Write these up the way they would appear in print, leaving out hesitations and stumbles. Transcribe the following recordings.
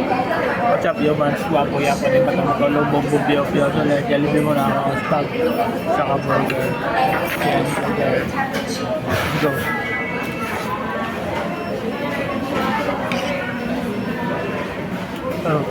What's up, yo man? Swapo ya pa rin pa naman ko lubog bubyo pyo. So, Jollibee mo na ako stag. Saka burger. Yan, burger. Let's go. Oh.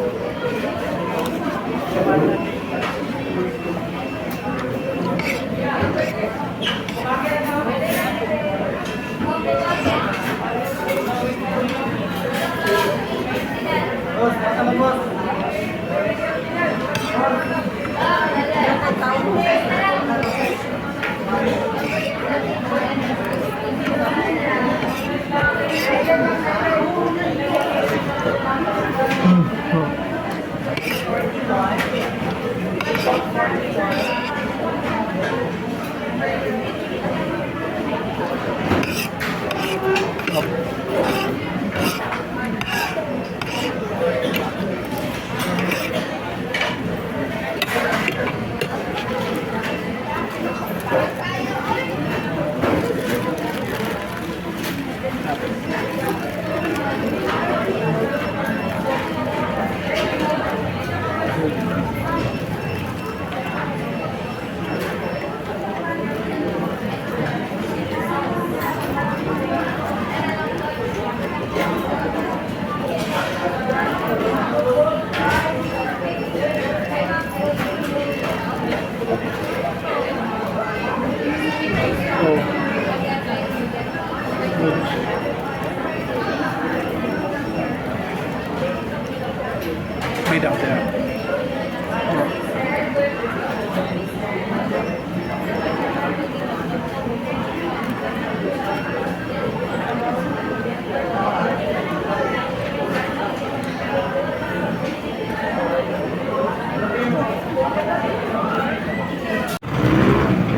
Made out there.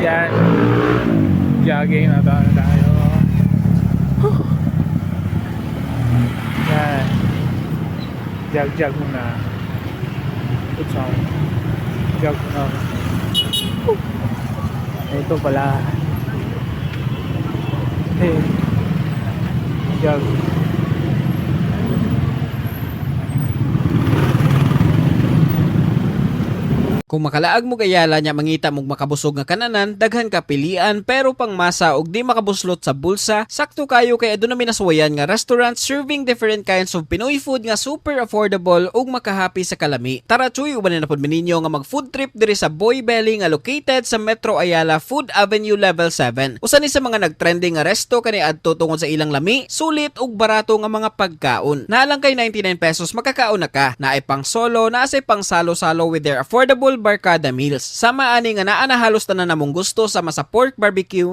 Yan. Jogging na tayo. Yan. Jag muna. Good song. Jag muna. Ito pala. Hey. Jag. Kung makalaag mo gayala nya mangita mong makabusog nga kananan, daghan ka pilian pero pang masa og di makabuslot sa bulsa, sakto kayo kay aduna minaswayan nga restaurant serving different kinds of Pinoy food nga super affordable ug makahappy sa kalami. Tara chuy, uban na pod mininyo nga mag food trip diri sa Boy Belly nga located sa Metro Ayala Food Avenue Level 7. Usa ni sa mga nagtrending nga resto kani adto tungod sa ilang lami, sulit ug barato nga mga pagkaon. Naalang kay 99 pesos makakaon na ka. Naay pang solo, naasay pang salo-salo with their affordable barkada meals. Sama ani nga naa na halos tanan namong gusto sama sa pork barbecue,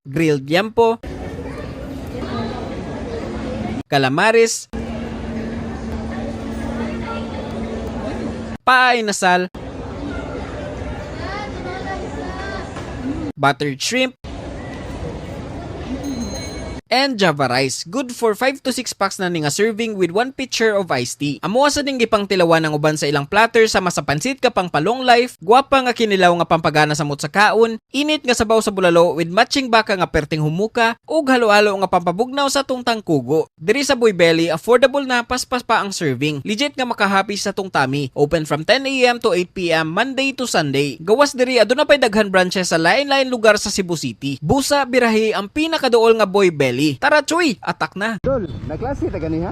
grilled yampo, calamares, paay na sal, buttered shrimp, and Java rice. Good for 5 to 6 packs na ni nga serving with 1 pitcher of iced tea. Amo sa ding gipang tilawan ng uban sa ilang platter sama sa pansit ka pang palong life, gwapa nga kinilaw nga pampagana sa mut sa kaon, init nga sabaw sa bulalo with matching baka nga perting humuka, ug halo-halo nga pampabugnaw sa tungtang kugo. Diri sa Boy Belly, affordable na paspas pa ang serving. Legit nga makahappy sa tung tummy. Open from 10 AM to 8 PM Monday to Sunday. Gawas diri aduna pay daghan branches sa lain-lain lugar sa Cebu City. Busa birahi ang pinakaduol nga Boy Belly. Tara chuy, atak na. Dol, naklase ta ganiha?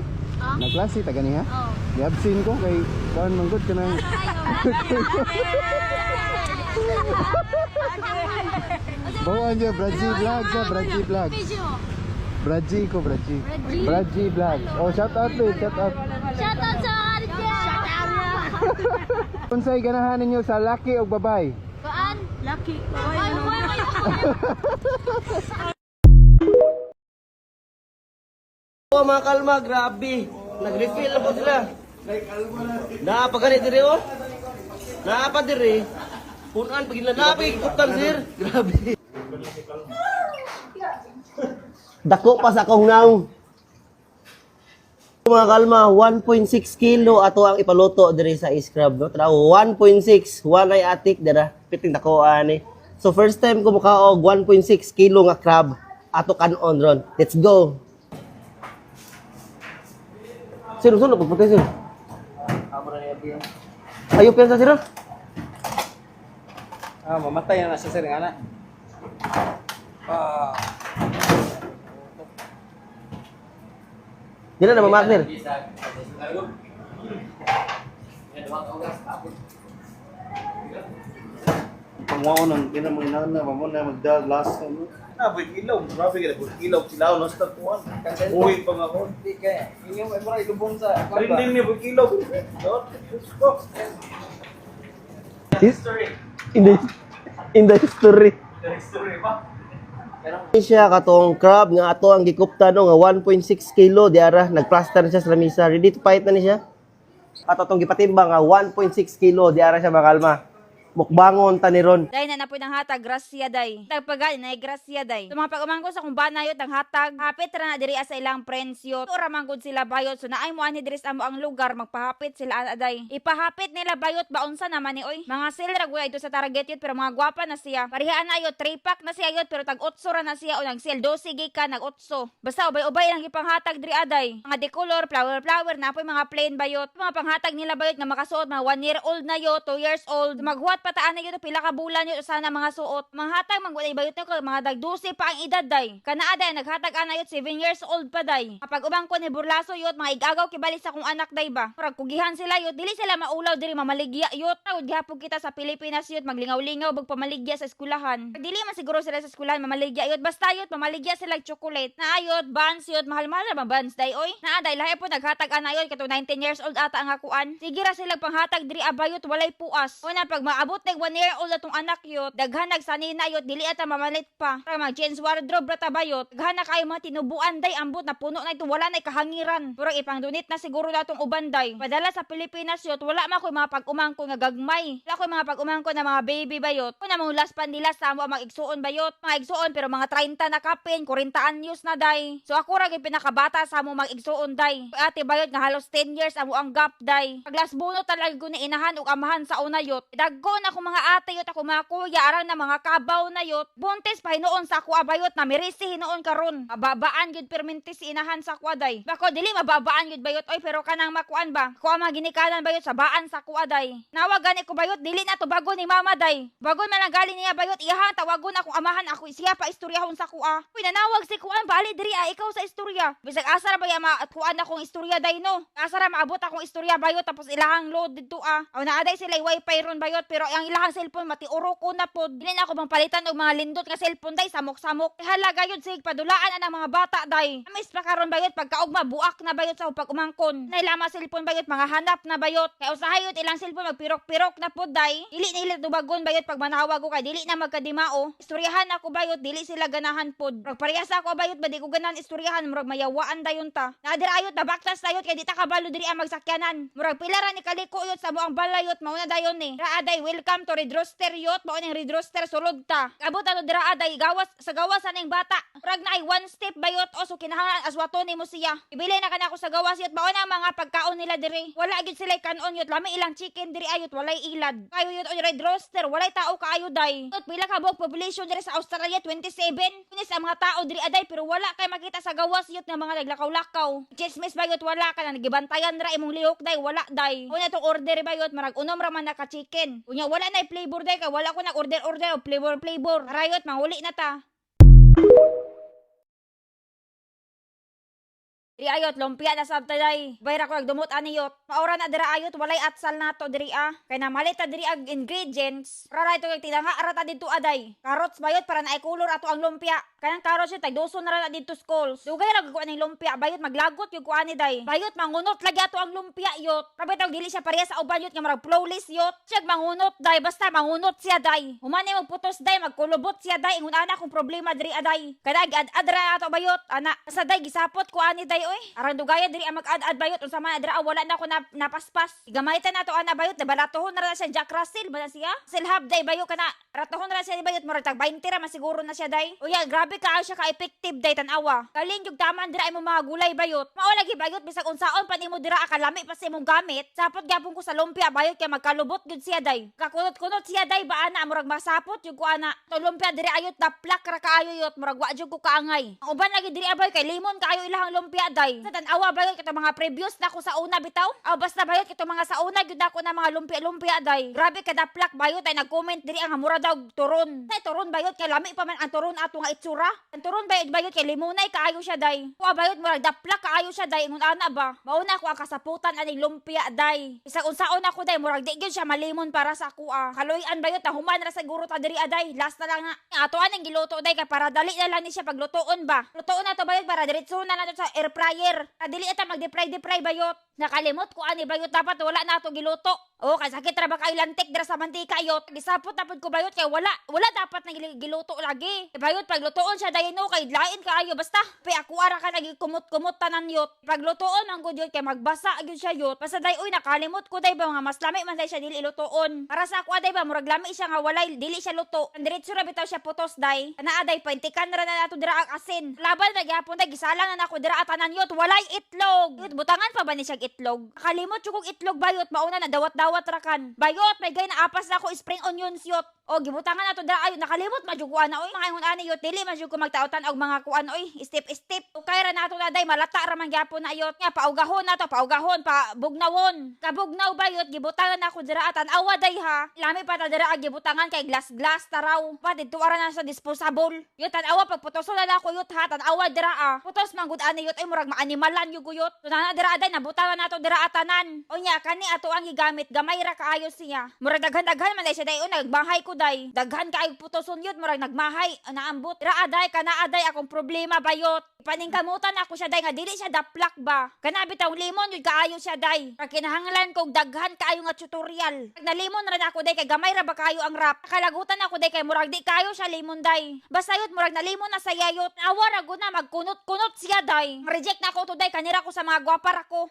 Naklase ta ganiha? Oo. Yabsin ko kay kuan manggod ka nang. Bawa niya Braji vlog sa Braji vlog. Braji ko Braji. Braji vlog. Oh, shout out please, shout out. Shout out sa Arja. Unsay ganahan ninyo sa laki o babay? Kuan? Lucky. Oh, mga kalma, grabe. Nag-refill na po sila. Naapagani diri oh. Naapa diri. Punan pag inanapig kutan sir. Grabe. Dako pa sa kahungaw. Mga kalma, 1.6 kilo ato ang ipaluto diri sa Scrub, no? Tanaw 1.6, walay atik dira. Piting dako ani. So first time ko mukaog 1.6 kilo nga crab ato kanon ron. Let's go. Sir, sunod pagputay sir. Ayaw piyansa sir. Mamatay na siya sir nga na. Di na mamak sir. Pangunan, kina mo inana, mamuna magdag last time. Boy kilaw. Grabe ka na. Boy kilaw. Sila ako nasa tatuan. Uwi pa nga ako. Hindi kaya. Yung may mura ilubong sa... Trending niya. Boy kilaw. In the history. Siya katong crab nga ato ang gikupta no nga 1.6 kilo diara nagplaster na siya sa lamisa. Ready to fight na ni siya. Ato tong gipatimbang nga 1.6 kilo diara siya makalma. Mukbangon ta ni ron. Day na napoy ng hatag, grasya day. Tagpagal na grasya day. So mga pag-umangko sa kung ba na yun, ang hatag, hapit ra na diri sa ilang friends yun. Tura manggod sila bayot. So naay mo ani diri sa amo ang lugar, magpahapit sila aday. Ipahapit nila bayot baunsa naman ni oy. Mga silra guya ito sa target yun, pero mga gwapa na siya. Parihaan na yun, 3-pack na siya yun, pero tag-8 ra na siya o nag-sale 12 ka, nag-8. Basta ubay-ubay lang ipanghatag diri aday. Mga decolor, flower, napoy mga plain bayot. Mga panghatag nila bayot nga makasuot, mga 1 year old na yun, 2 years old. Maghuwat pataan na yun, pila ka bulan yun, sana mga suot. Mga hatag, bayot na ko, mga dagdusi pa ang edad day. Kana aday, naghatag ana yun, 7 years old pa day. Kapag ubang ko ni burlaso yun, mga igagaw kibalik sa kung anak day ba. Parang kugihan sila yun, dili sila maulaw diri mamaligya yun. Tawad gihapon kita sa Pilipinas yun, maglingaw-lingaw, pamaligya sa eskulahan. Pag dili man siguro sila sa eskulahan, mamaligya yun. Basta yun, mamaligya sila chocolate. Na ayot, buns yun, mahal-mahal na buns day, oy. Na aday, lahi po naghatag ana yun, kato 19 years old ata ang hakuan. Sige ra sila panghatag diri abayot, walay puas. Una, pag maabot na 1 year old atong anak yot, daghan nagsanina yot, dili ata mamalit pa. Para mag-change wardrobe rata bayot, daghan na kayo mga tinubuan day, ambot na puno na ito, wala na kahangiran. Pero ipangdunit na siguro natong uban day. Padala sa Pilipinas yot, wala man ko mga pag-umangko nga gagmay. Wala ko mga pag-umangko na mga baby bayot. Kuna mong last pandila sa mo mag-igsuon bayot. Mga igsuon pero mga 30 na kapin, 40 anyos na day. So ako ra gyud pinakabata sa mo mag-igsuon day. Ate bayot nga halos 10 years amo ang gap day. Pag last buno talaga ko ni inahan ug amahan sa una yot. Dagko na ko mga ate yot, ako mga kuya aran na mga kabaw na yot. Buntis pa hinuon sa ako abayot na mirisi hinuon karon. Mababaan gyud permintis inahan sa ako day. Bako dili mababaan gyud bayot oy, pero kanang makuan ba? Ko ang mga ginikanan bayot sa baan sa ako day. Nawag gani ko bayot, dili na to bago ni mama day. Bago man ang galing niya bayot, iyahan tawagon akong amahan, ako siya pa istoryahon sa kuha. Uy, nanawag si kuan bali diri ikaw sa istorya. Bisag asa ra ba ya kuan akong istorya day no? Asa ra maabot akong istorya bayot tapos ilahang load dito Aw naaday sila wifi ron bayot, pero ang ilahang cellphone matiuro ko na pod. Dili na ako bang palitan og mga lindot nga cellphone day, samok-samok. Halaga yun sig padulaan ang mga bata day. Amis pa karon bayot pagkaugma buak na bayot sa pag umangkon. Nailama cellphone bayot mga hanap na bayot. Kay usahayot ilang cellphone magpirok-pirok na pod day. Dili nila dubagon bayot pag manawag ko kay dili na magkadimao. Istoryahan ako bayot, dili sila ganahan pod. Pag parehas ako bayot ba di ko ganahan istoryahan, murag mayawaan dayon ta. Nadir ayot nabaktas dayot kay di ta kabalo diri ang magsakyanan. Murag pila ra ni kaliko yot sa buang balayot mauna dayon ni. Raaday welcome to Red Rooster yot, mao ning Red Rooster sulod ta. Abot ato dira aday gawas sa gawas aning bata. Murag na ay one step bayot o so kinahanglan aswato nimo siya. Ibili na kana ako sa gawas yot, mao na mga pagkaon nila diri. Wala gyud sila kanon yot, lami ilang chicken diri ayot, walay ilad. Kayo yot o Red Rooster, walay tao kaayo day. Tot pila ka bog population diri sa Australia 27. Kunis ang mga tao diri aday, pero wala kay makita sa gawas yot nga mga naglakaw-lakaw. Chismis bayot wala ka na nagibantayan ra imong lihok day, wala day. Unya tong order bayot marag unom ra man naka chicken. Unya wala na flavor day kay wala ko nag order o flavor. Rayot manghuli na ta. Diri ayot lumpia na sab taday. Bayra ko nagdumot ani yot. Maura na dira ayot, walay atsal nato diri Kay na malita diri ag ingredients. Para ito kay tinanga arata dito aday. Carrots bayot para naay kulor ato ang lumpia. Kanang carrots yun tagduso na ra dito schools. Dugay ra ko aning lumpia bayot maglagot yung kuani day. Bayot mangunot lagi ato ang lumpia yot. Rabay tawag dili siya pareha sa uban yot nga marag flawless yot. Siya mangunot day, basta mangunot siya day. Humani mo putos day, magkulubot siya day. Ingon ana kung problema diri aday. Kada ad-adra ato bayot ana. Sa day gisapot ko ani day oy. Aran dugaya diri ang mag-ad-ad bayot unsa man adra wala na ko napaspas. Igamitan nato ana bayot nabalatohon na siya Jack Russell ba na siya? Silhab day bayo kana ratohon na siya bayot murag tag 20 ra masiguro na siya day. Uya grabe ka siya ka effective day tan-awa. Kaling jug taman dira imo mga gulay bayot. Mao lagi bayot bisag unsaon pa nimo dira akalami pa sa imong gamit. Sapot gyapon ko sa lumpia bayot kay magkalubot gud siya day. Kakunot-kunot siya day ba ana murag masapot jud ko ana. To lumpia diri ayot daplak ra kaayo yot murag wa jud ko kaangay. Ang uban lagi diri abay kay limon kaayo ilahang lumpia day. Sa tanawa bayot kito mga previous na ko sa una bitaw. Basta bayot kito mga sa una gyud ako na mga lumpia-lumpia day. Grabe kada plak bayot ay nag-comment diri ang mura daw turon. Say turon bayot kay lami pa man ang turon ato nga itsura. Ang turon bayot kay limunay kaayo siya day. Kuha bayot murag daplak kaayo siya day ingon ana ba. Mauna ko ang kasaputan aning lumpia day. Isa unsaon ako day murag di gyud siya malimon para sa ako Kaloy-an bayot na human ra siguro ta diri aday. Last na lang nga. Ato anang giluto day kay para dali na lang ni siya paglutoon ba. Lutoon na to bayot para diretso na to sa air fryer. Dili ata mag-deep-fry bayot. Nakalimot ko ani bayot dapat wala na to giluto. Kay sakit ra ba kay lantik dra sa mantika yot. Gisapot tapod ko bayot kay wala dapat na giluto lagi. Bayot paglutoon siya dayno kay lain kaayo basta. Ako ara ka nagikumot-kumot tanan yot. Paglutoon ang gud yot kay magbasa gyud siya yot. Basta day uy nakalimot ko day ba mga mas lami man day siya dili ilutoon. Para sa ako day ba murag lami siya nga walay dili siya luto. Diretso ra bitaw siya putos day. Ana day paintikan ra na nato dira ang asin. Laban na gyapon day gisalang na nako dira tanan yot walay itlog. Yot butangan pa ba ni siya itlog? Nakalimot jud kog itlog bayot mauna na dawat rakan. Bayot may gay na apas na ko spring onions yot. Gibutangan na to dira ayo nakalimot majuguan na oy. Mga ingon ani yot dili man jud ko magtaotan og mga kuan oy. Step. Ukay ra nato na day malata ra man gyapon na yot. Nga paugahon na to, paugahon pa bugnawon. Kabugnaw bayot gibutangan na ko dira atan awa day ha. Lami pa ta dira gibutangan kay glass taraw. Pa didto ara na sa disposable. Yot tan awa pagputoson na ko yot ha tan awa dira Putos man gud ani yot ay murag maanimalan yu guyot. Tunana dira day nabutangan nato dira atanan. Nya kani ato ang gigamit gamay ra kaayo siya. Murag daghan man day siya day nagbahay ko day. Daghan kaayo putoson yun murag nagmahay naambot. Dira aday kana aday akong problema bayot. Paningkamutan ako siya day nga dili siya daplak ba. Kana bitaw limon yun kaayo siya day. Pag kinahanglan kog daghan kaayo nga tutorial. Pag nalimon ra ako day kay gamay ra ba kaayo ang rap. Kalagutan ako day kay murag di kaayo siya limon day. Basta yut murag nalimon na sa yayot. Awa ra gud na magkunot-kunot siya day. Reject na ako to day kanira ko sa mga gwapar ako.